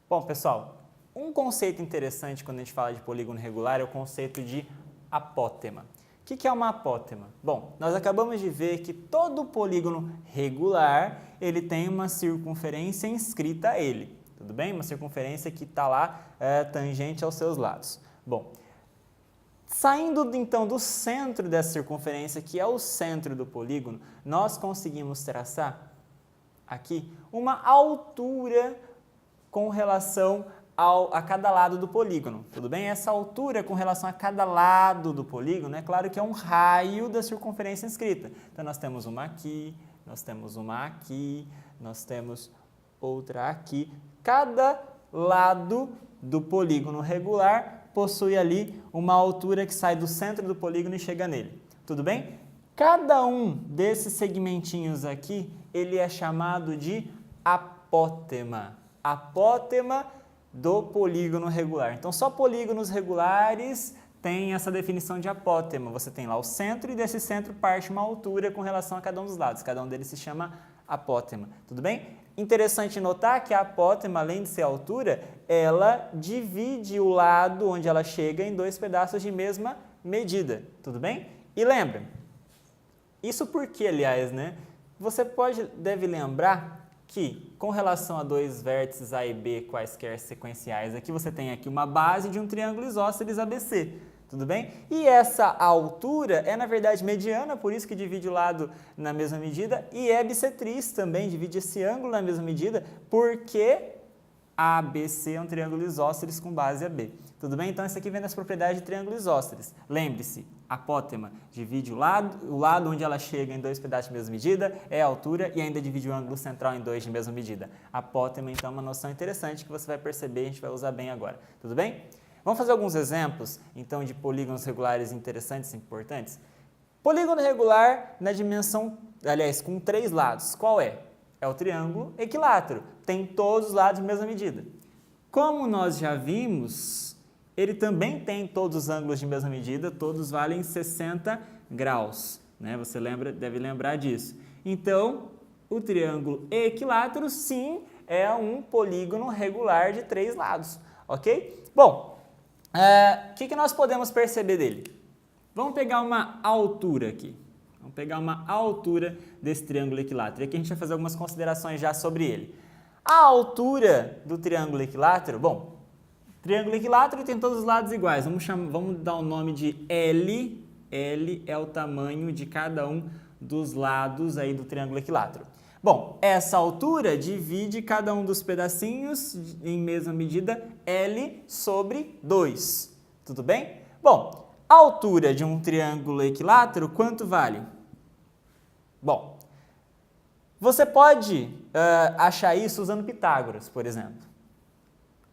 Bom, pessoal, um conceito interessante quando a gente fala de polígono regular é o conceito de apótema. O que é uma apótema? Bom, nós acabamos de ver que todo polígono regular ele tem uma circunferência inscrita a ele, tudo bem? Uma circunferência que está lá tangente aos seus lados. Bom, saindo então do centro dessa circunferência, que é o centro do polígono, nós conseguimos traçar aqui uma altura com relação a cada lado do polígono, tudo bem? Essa altura com relação a cada lado do polígono, é claro que é um raio da circunferência inscrita. Então, nós temos uma aqui, nós temos uma aqui, nós temos outra aqui. Cada lado do polígono regular possui ali uma altura que sai do centro do polígono e chega nele, tudo bem? Cada um desses segmentinhos aqui, ele é chamado de apótema. Apótema do polígono regular. Então, só polígonos regulares têm essa definição de apótema. Você tem lá o centro e desse centro parte uma altura com relação a cada um dos lados. Cada um deles se chama apótema. Tudo bem? Interessante notar que a apótema, além de ser a altura, ela divide o lado onde ela chega em dois pedaços de mesma medida. Tudo bem? E lembra, isso porque, aliás, né? Você deve lembrar que, com relação a dois vértices A e B quaisquer sequenciais, aqui você tem aqui uma base de um triângulo isósceles ABC, tudo bem? E essa altura é, na verdade, mediana, por isso que divide o lado na mesma medida, e é bissetriz também, divide esse ângulo na mesma medida, porque ABC é um triângulo isósceles com base AB. Tudo bem? Então, isso aqui vem das propriedades de triângulo isósceles. Lembre-se, apótema divide o lado onde ela chega em dois pedaços de mesma medida, é a altura e ainda divide o ângulo central em dois de mesma medida. Apótema, então, é uma noção interessante que você vai perceber e a gente vai usar bem agora. Tudo bem? Vamos fazer alguns exemplos, então, de polígonos regulares interessantes e importantes? Polígono regular na dimensão, aliás, com 3 lados. Qual é? É o triângulo equilátero. Tem todos os lados de mesma medida. Como nós já vimos, ele também tem todos os ângulos de mesma medida, todos valem 60 graus. Né? Você deve lembrar disso. Então, o triângulo equilátero, sim, é um polígono regular de 3 lados. Ok? Bom, o que nós podemos perceber dele? Vamos pegar uma altura aqui. Vamos pegar uma altura desse triângulo equilátero. E aqui a gente vai fazer algumas considerações já sobre ele. A altura do triângulo equilátero, bom, triângulo equilátero tem todos os lados iguais. Vamos dar o nome de L. L é o tamanho de cada um dos lados aí do triângulo equilátero. Bom, essa altura divide cada um dos pedacinhos em mesma medida L sobre 2. Tudo bem? Bom, a altura de um triângulo equilátero, quanto vale? Bom, você pode achar isso usando Pitágoras, por exemplo.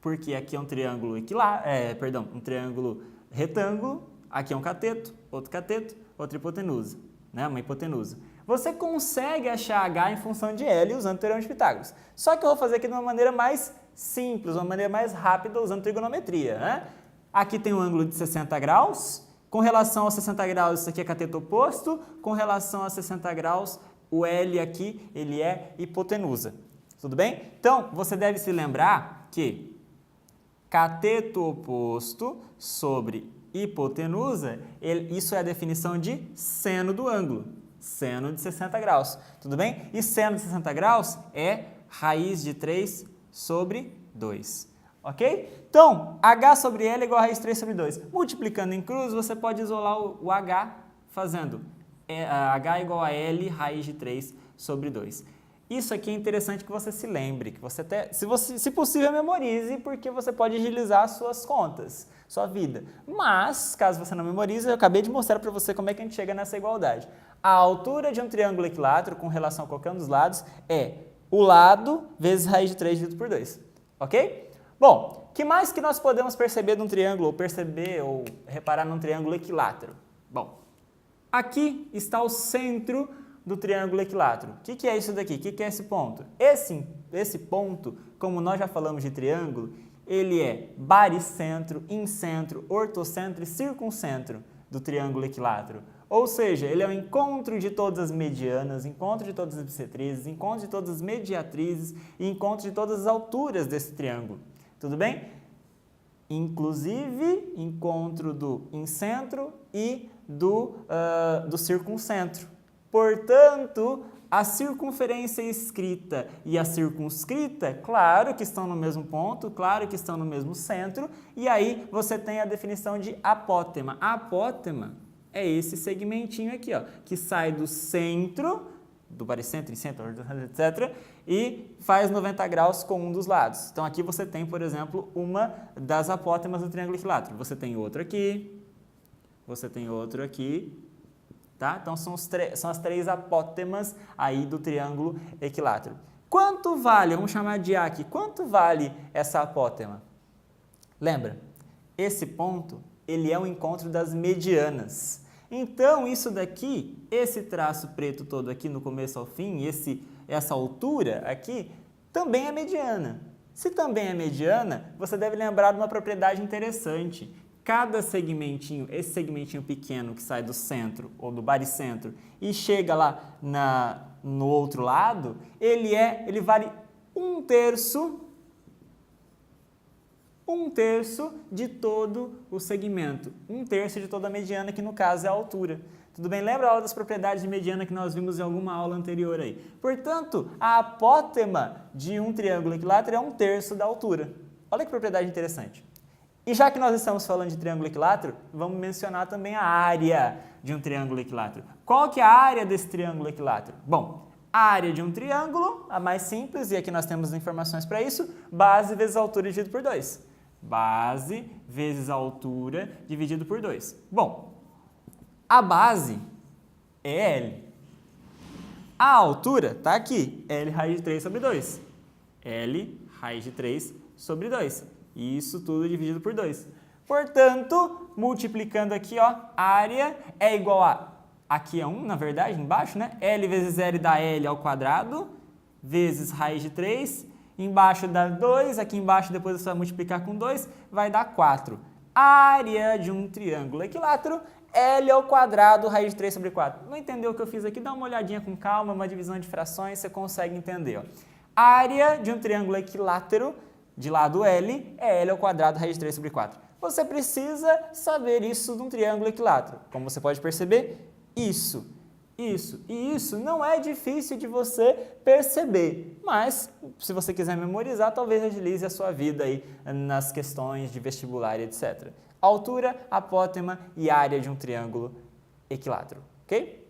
Porque aqui é um triângulo um triângulo retângulo, aqui é um cateto, outra hipotenusa, né? Uma hipotenusa. Você consegue achar H em função de L usando o teorema de Pitágoras. Só que eu vou fazer aqui de uma maneira mais simples, uma maneira mais rápida usando trigonometria, né? Aqui tem um ângulo de 60 graus, com relação aos 60 graus isso aqui é cateto oposto, com relação a 60 graus o L aqui ele é hipotenusa. Tudo bem? Então, você deve se lembrar que cateto oposto sobre hipotenusa, isso é a definição de seno do ângulo, seno de 60 graus, tudo bem? E seno de 60 graus é raiz de 3 sobre 2, ok? Então, H sobre L é igual a raiz de 3 sobre 2. Multiplicando em cruz, você pode isolar o H fazendo H igual a L raiz de 3 sobre 2. Isso aqui é interessante que você se lembre, que você até, se possível, memorize, porque você pode agilizar as suas contas, sua vida. Mas, caso você não memorize, eu acabei de mostrar para você como é que a gente chega nessa igualdade. A altura de um triângulo equilátero com relação a qualquer um dos lados é o lado vezes raiz de 3 dividido por 2. Ok? Bom, o que mais que nós podemos perceber de um triângulo, ou reparar num triângulo equilátero? Bom, aqui está o centro do triângulo equilátero. O que é isso daqui? O que é esse ponto? Esse ponto, como nós já falamos de triângulo, ele é baricentro, incentro, ortocentro e circuncentro do triângulo equilátero. Ou seja, ele é o encontro de todas as medianas, encontro de todas as bissetrizes, encontro de todas as mediatrizes e encontro de todas as alturas desse triângulo. tudo bem? Inclusive, encontro do incentro e do circuncentro. Portanto, a circunferência escrita e a circunscrita, claro que estão no mesmo ponto, claro que estão no mesmo centro, e aí você tem a definição de apótema. A apótema é esse segmentinho aqui, ó, que sai do centro, do baricentro, incentro, etc., e faz 90 graus com um dos lados. Então, aqui você tem, por exemplo, uma das apótemas do triângulo equilátero. Você tem outro aqui, você tem outro aqui, tá? Então, são as três apótemas aí do triângulo equilátero. Quanto vale, vamos chamar de A aqui, quanto vale essa apótema? Lembra, esse ponto, ele é o encontro das medianas. Então, isso daqui, esse traço preto todo aqui no começo ao fim, essa altura aqui, também é mediana. Se também é mediana, você deve lembrar de uma propriedade interessante. Cada segmentinho, esse segmentinho pequeno que sai do centro ou do baricentro e chega lá no outro lado, ele vale um terço de todo o segmento, um terço de toda a mediana, que no caso é a altura. Tudo bem? Lembra a aula das propriedades de mediana que nós vimos em alguma aula anterior aí? Portanto, a apótema de um triângulo equilátero é um terço da altura. Olha que propriedade interessante. E já que nós estamos falando de triângulo equilátero, vamos mencionar também a área de um triângulo equilátero. Qual que é a área desse triângulo equilátero? Bom, a área de um triângulo, a mais simples, e aqui nós temos informações para isso, base vezes altura dividido por 2. Base vezes a altura dividido por 2. Bom, a base é L. A altura está aqui, L raiz de 3 sobre 2. L raiz de 3 sobre 2. Isso tudo dividido por 2. Portanto, multiplicando aqui, ó, área é igual a, aqui é 1, na verdade, embaixo, né? L vezes L dá L ao quadrado, vezes raiz de 3, embaixo dá 2, aqui embaixo depois você vai multiplicar com 2, vai dar 4. Área de um triângulo equilátero, L ao quadrado, raiz de 3 sobre 4. Não entendeu o que eu fiz aqui? Dá uma olhadinha com calma, uma divisão de frações, você consegue entender, ó. Área de um triângulo equilátero, de lado L, é L ao quadrado, raiz de 3 sobre 4. Você precisa saber isso de um triângulo equilátero. Como você pode perceber, isso e isso não é difícil de você perceber, mas se você quiser memorizar, talvez agilize a sua vida aí nas questões de vestibular, etc. Altura, apótema e área de um triângulo equilátero, ok?